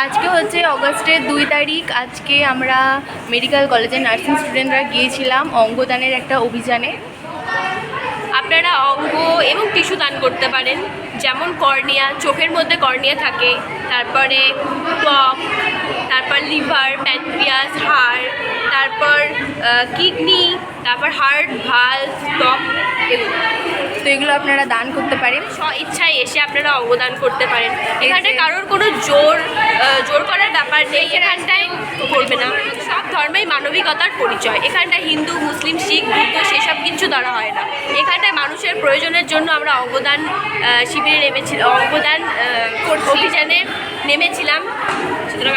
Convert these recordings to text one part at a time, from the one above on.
আজকে হচ্ছে অগস্টের 2 তারিখ। আজকে আমরা মেডিকেল কলেজের নার্সিং স্টুডেন্টরা গিয়েছিলাম অঙ্গদানের একটা অভিযানে। আপনারা অঙ্গ এবং টিস্যু দান করতে পারেন, যেমন কর্নিয়া, চোখের মধ্যে কর্নিয়া থাকে, তারপরে ত্বক, তারপর লিভার, প্যানক্রিয়াস, হাড়, তারপর কিডনি, তারপর হার্ট, ভালভ, ত্বক, এগুলো। তো এগুলো আপনারা দান করতে পারেন। স্ব ইচ্ছায় এসে আপনারা অঙ্গদান করতে পারেন। এখানটায় কারোর কোনো জোর করার ব্যাপার নেই, এখানটায় করবে না। সব ধর্মেই মানবিকতার পরিচয়। এখানটায় হিন্দু, মুসলিম, শিখ, বুদ্ধ সেসব কিছু ধরা হয় না। এখানটায় মানুষের প্রয়োজনের জন্য আমরা অঙ্গদান শিবিরে নেমেছিলাম, অঙ্গদান অভিযানে নেমেছিলাম।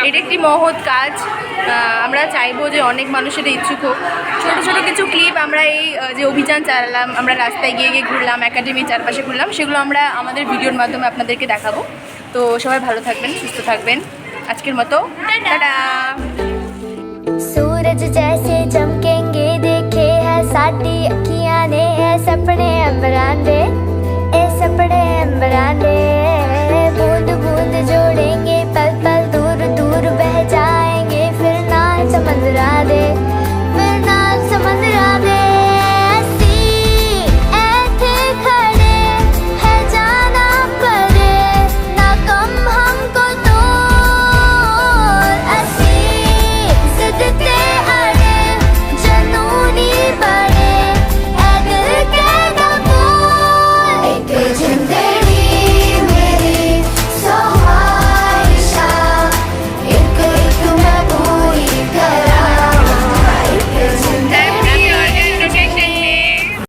এটা একটি মহৎ কাজ। আমরা চাইবো যে অনেক মানুষের ইচ্ছুক হোক। ছোটো ছোটো কিছু ক্লিপ আমরা এই যে অভিযান চালালাম, আমরা রাস্তায় গিয়ে গিয়ে ঘুরলাম, একাডেমির চারপাশে ঘুরলাম, সেগুলো আমরা আমাদের ভিডিওর মাধ্যমে আপনাদেরকে দেখাবো। তো সবাই ভালো থাকবেন, সুস্থ থাকবেন। আজকের মতো টাটা। सूरज जैसे चमकेंगे देखे है साडी अखियां ने है सपने अंबरां दे।